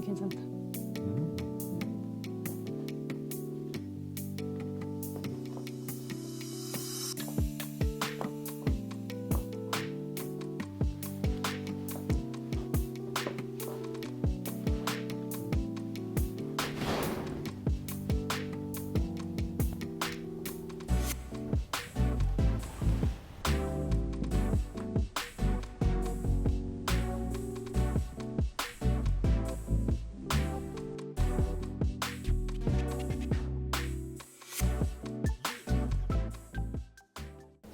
괜찮다.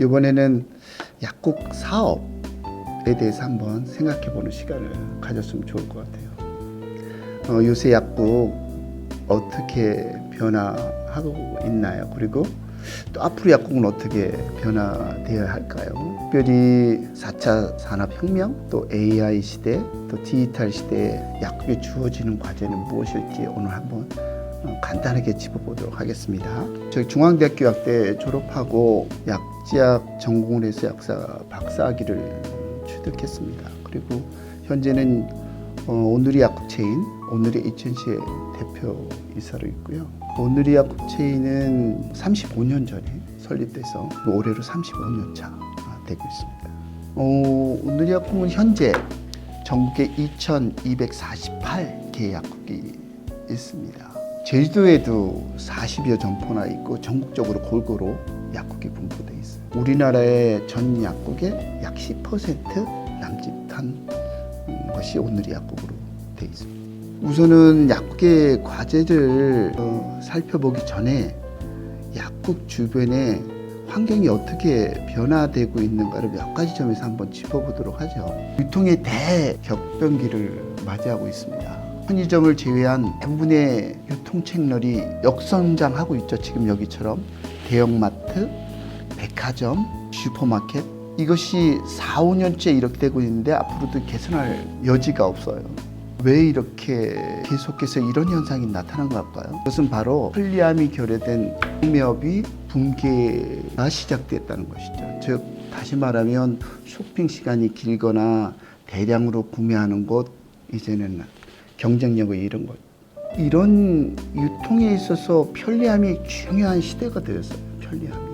이번에는 약국 사업에 대해서 한번 생각해보는 시간을 가졌으면 좋을 것 같아요. 요새 약국 어떻게 변화하고 있나요? 그리고 또 앞으로 약국은 어떻게 변화되어야 할까요? 특별히 4차 산업혁명, 또 AI 시대, 또 디지털 시대에 약국에 주어지는 과제는 무엇일지 오늘 한번 간단하게 짚어보도록 하겠습니다. 저희 중앙대학교 약대 졸업하고 약지학 전공을 해서 약사 박사학위를 취득했습니다. 그리고 현재는 오누리 약국 체인 오누리 HNC의 대표이사로 있고요. 오누리 약국 체인은 35년 전에 설립돼서 올해로 35년 차 되고 있습니다. 오누리 약국은 현재 전국에 2,248개 약국이 있습니다. 제주도에도 40여 점포나 있고 전국적으로 골고루 약국이 분포되어 있어요. 우리나라의 전 약국의 약 10% 남짓한 것이 오누리 약국으로 되어 있습니다. 우선은 약국의 과제를 살펴보기 전에 약국 주변에 환경이 어떻게 변화되고 있는가를 몇 가지 점에서 한번 짚어보도록 하죠. 유통의 대격변기를 맞이하고 있습니다. 편의점을 제외한 대부분의 유통 채널이 역성장하고 있죠. 지금 여기처럼 대형마트, 백화점, 슈퍼마켓 이것이 4, 5년째 이렇게 되고 있는데 앞으로도 개선할 여지가 없어요. 왜 이렇게 계속해서 이런 현상이 나타난 걸까요? 그것은 바로 편리함이 결여된 구매업이 붕괴가 시작됐다는 것이죠. 즉 다시 말하면 쇼핑 시간이 길거나 대량으로 구매하는 곳 이제는 경쟁력을 잃은 것. 이런 유통에 있어서 편리함이 중요한 시대가 되었어요. 편리함이.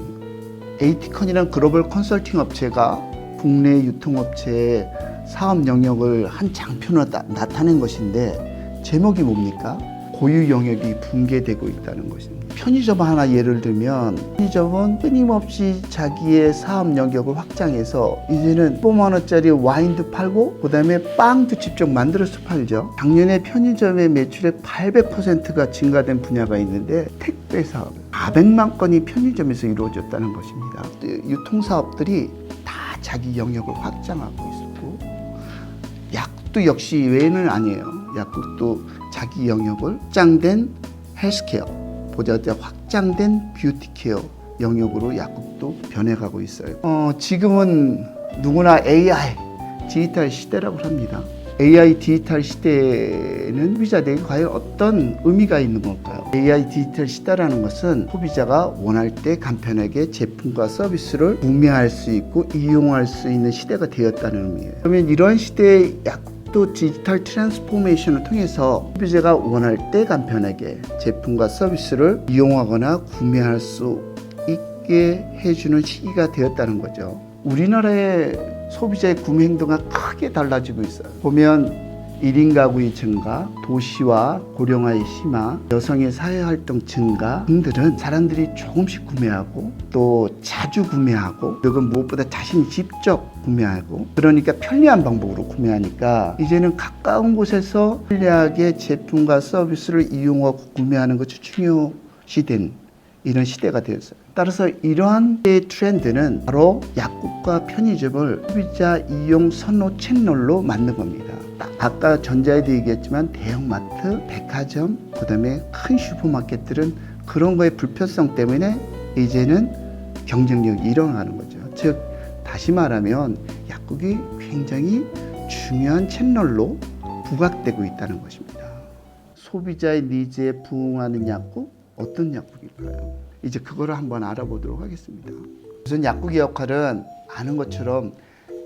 에이티컨이란 글로벌 컨설팅 업체가 국내 유통업체의 사업 영역을 한 장편으로 나타낸 것인데 제목이 뭡니까? 고유 영역이 붕괴되고 있다는 것입니다. 편의점 하나 예를 들면 편의점은 끊임없이 자기의 사업 영역을 확장해서 이제는 15만 원짜리 와인도 팔고 그다음에 빵도 직접 만들어서 팔죠. 작년에 편의점의 매출의 800%가 증가된 분야가 있는데 택배 사업 400만 건이 편의점에서 이루어졌다는 것입니다. 유통사업들이 다 자기 영역을 확장하고 있었고 약국도 역시 외에는 아니에요. 약국도 자기 영역을 확장된 헬스케어 보다 확장된 뷰티케어 영역으로 약국도 변해가고 있어요. 지금은 누구나 AI 디지털 시대라고 합니다. AI 디지털 시대는 소비자들에게 과연 어떤 의미가 있는 걸까요? AI 디지털 시대라는 것은 소비자가 원할 때 간편하게 제품과 서비스를 구매할 수 있고 이용할 수 있는 시대가 되었다는 의미예요. 그러면 이러한 시대의 또 디지털 트랜스포메이션을 통해서 소비자가 원할 때 간편하게 제품과 서비스를 이용하거나 구매할 수 있게 해주는 시기가 되었다는 거죠. 우리나라의 소비자의 구매 행동이 크게 달라지고 있어요. 보면 1인 가구의 증가, 도시화, 고령화의 심화, 여성의 사회활동 증가 등들은 사람들이 조금씩 구매하고 또 자주 구매하고 그리고 무엇보다 자신이 직접 구매하고 그러니까 편리한 방법으로 구매하니까 이제는 가까운 곳에서 편리하게 제품과 서비스를 이용하고 구매하는 것이 중요시된 이런 시대가 되었어요. 따라서 이러한 트렌드는 바로 약국과 편의점을 소비자 이용 선호 채널로 만든 겁니다. 아까 전자에도 얘기했지만 대형마트, 백화점, 그다음에 큰 슈퍼마켓들은 그런 거의 불편성 때문에 이제는 경쟁력이 일어나는 거죠. 즉 다시 말하면 약국이 굉장히 중요한 채널로 부각되고 있다는 것입니다. 소비자의 니즈에 부응하는 약국, 어떤 약국일까요? 이제 그거를 한번 알아보도록 하겠습니다. 우선 약국의 역할은 아는 것처럼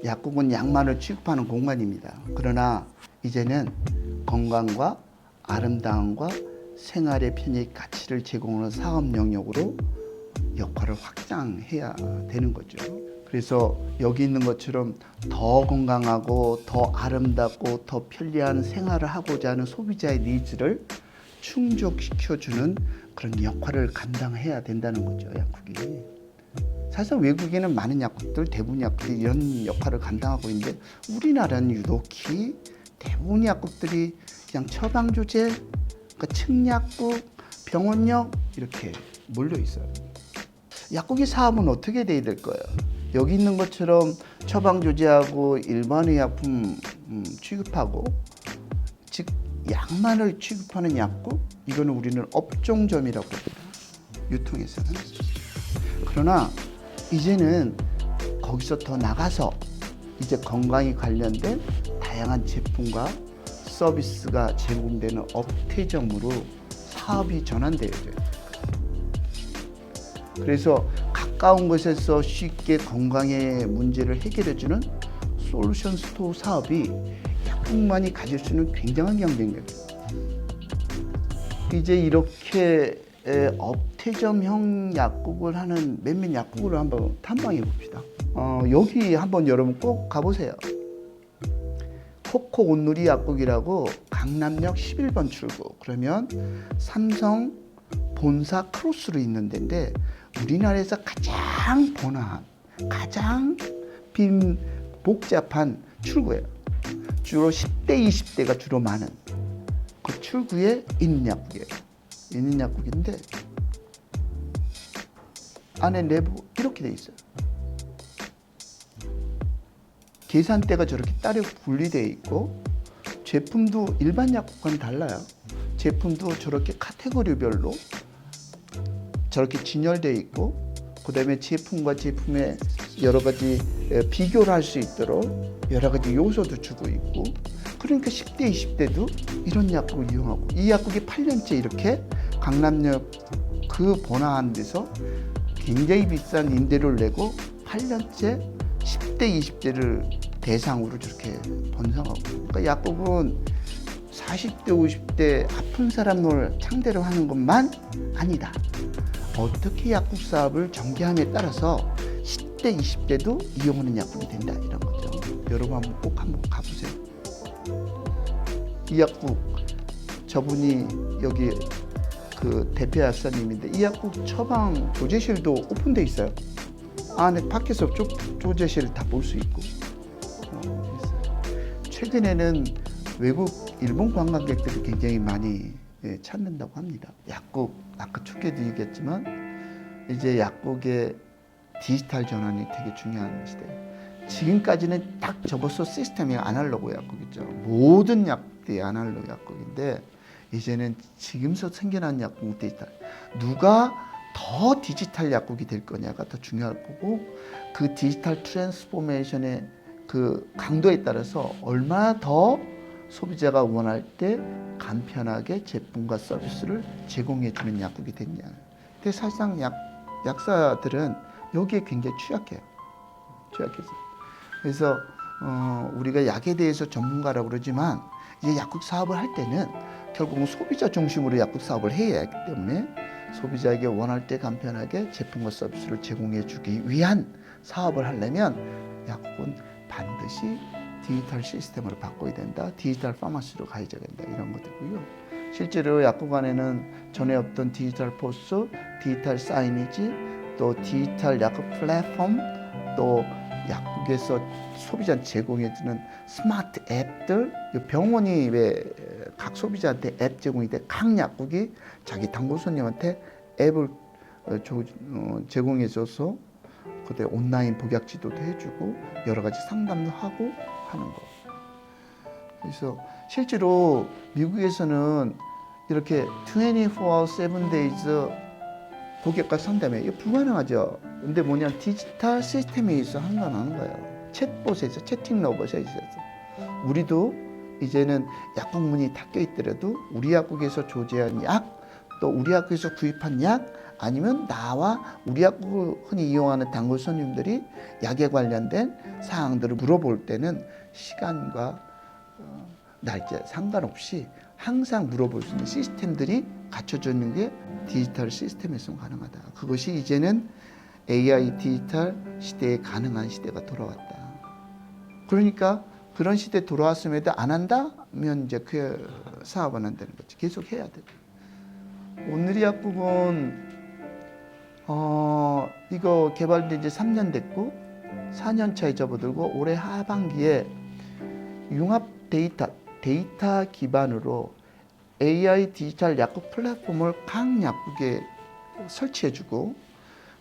약국은 약만을 취급하는 공간입니다. 그러나 이제는 건강과 아름다움과 생활의 편익 가치를 제공하는 사업 영역으로 역할을 확장해야 되는 거죠. 그래서 여기 있는 것처럼 더 건강하고 더 아름답고 더 편리한 생활을 하고자 하는 소비자의 니즈를 충족시켜주는 그런 역할을 감당해야 된다는 거죠, 약국이. 사실 외국에는 많은 약국들, 대부분 약국들이 이런 역할을 감당하고 있는데 우리나라는 유독히 대부분 약국들이 그냥 처방조제, 그러니까 측약국, 병원역 이렇게 몰려 있어요. 약국의 사업은 어떻게 돼야 될 거예요? 여기 있는 것처럼 처방조제하고 일반 의약품 취급하고 즉 약만을 취급하는 약국, 이거는 우리는 업종점이라고 합니다. 유통에서는. 그러나 이제는 거기서 더 나가서 이제 건강에 관련된 다양한 제품과 서비스가 제공되는 업태점으로 사업이 전환되어야 돼요. 그래서 가까운 곳에서 쉽게 건강의 문제를 해결해주는 솔루션 스토어 사업이 약국만이 가질 수 있는 굉장한 경쟁력이에요. 이제 이렇게 업태점형 약국을 하는 몇몇 약국을 한번 탐방해 봅시다. 여기 한번 여러분 꼭 가보세요. 코코 온누리 약국이라고 강남역 11번 출구, 그러면 삼성 본사 크로스로 있는 데인데 우리나라에서 가장 번화한, 가장 복잡한 출구예요. 주로 10대, 20대가 주로 많은 그 출구에 있는 약국이에요. 있는 약국인데 안에 내부 이렇게 돼 있어요. 계산대가 저렇게 따로 분리되어 있고 제품도 일반 약국과는 달라요. 제품도 저렇게 카테고리별로 저렇게 진열되어 있고 그 다음에 제품과 제품의 여러 가지 비교를 할 수 있도록 여러 가지 요소도 주고 있고, 그러니까 10대, 20대도 이런 약국을 이용하고, 이 약국이 8년째 이렇게 강남역 그 번화한 데서 굉장히 비싼 임대료를 내고 8년째 10대, 20대를 대상으로 저렇게 번성하고, 그러니까 약국은 40대, 50대 아픈 사람을 상대로 하는 것만 아니다. 어떻게 약국 사업을 전개함에 따라서 10대, 20대도 이용하는 약국이 된다, 이런 거죠. 여러분 꼭 한번 가보세요. 이 약국, 저분이 여기 그 대표 약사님인데 이 약국 처방 조제실도 오픈돼 있어요. 안에 밖에서 조제실 다 볼 수 있고 있어요. 최근에는 외국, 일본 관광객들이 굉장히 많이 찾는다고 합니다. 약국, 아까 초기에도 얘기했지만 이제 약국의 디지털 전환이 되게 중요한 시대예요. 지금까지는 딱 접어서 시스템이 아날로그 약국이죠. 모든 약국이 아날로그 약국인데 이제는 지금서 생겨난 약국 디지털, 누가 더 디지털 약국이 될 거냐가 더 중요할 거고, 그 디지털 트랜스포메이션의 그 강도에 따라서 얼마나 더 소비자가 원할 때 간편하게 제품과 서비스를 제공해 주는 약국이 됐냐. 근데 사실상 약사들은 여기에 굉장히 취약해요. 취약해서. 그래서 우리가 약에 대해서 전문가라고 그러지만 이제 약국 사업을 할 때는 결국은 소비자 중심으로 약국 사업을 해야 하기 때문에 소비자에게 원할 때 간편하게 제품과 서비스를 제공해 주기 위한 사업을 하려면 약국은 반드시 디지털 시스템으로 바꿔야 된다. 디지털 파마시로 가야 된다. 이런 것들이고요. 실제로 약국 안에는 전에 없던 디지털 포스, 디지털 사이니지, 또 디지털 약국 플랫폼, 또 약국에서 소비자한테 제공해주는 스마트 앱들, 병원이 왜 각 소비자한테 앱 제공이 돼, 각 약국이 자기 단골 손님한테 앱을 제공해줘서 그때 온라인 복약 지도도 해주고 여러 가지 상담도 하고 하는 거. 그래서 실제로 미국에서는 이렇게 24 7days 고객과 상담에 이게 불가능하죠. 근데 뭐냐, 디지털 시스템에 있어 한가하는 거예요. 챗봇에서, 채팅 로봇에 있어서. 우리도 이제는 약국 문이 닫혀 있더라도 우리 약국에서 조제한 약, 또 우리 약국에서 구입한 약, 아니면 나와 우리 약국을 흔히 이용하는 단골 손님들이 약에 관련된 사항들을 물어볼 때는 시간과 날짜 상관없이 항상 물어볼 수 있는 시스템들이 갖춰져 있는 게 디지털 시스템에서 가능하다. 그것이 이제는 AI 디지털 시대에 가능한 시대가 돌아왔다. 그러니까 그런 시대 돌아왔음에도 안 한다면 이제 그 사업은 안 되는 거지. 계속 해야 돼. 오늘의 약국은 이거 개발된 지 3년 됐고 4년 차에 접어들고 올해 하반기에 융합 데이터 기반으로 AI 디지털 약국 플랫폼을 각 약국에 설치해주고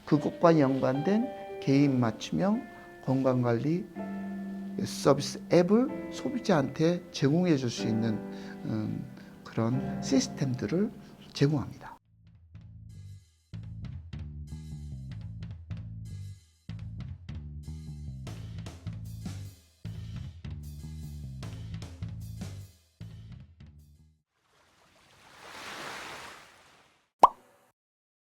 그것과 연관된 개인 맞춤형 건강관리 서비스 앱을 소비자한테 제공해 줄 수 있는 그런 시스템들을 제공합니다.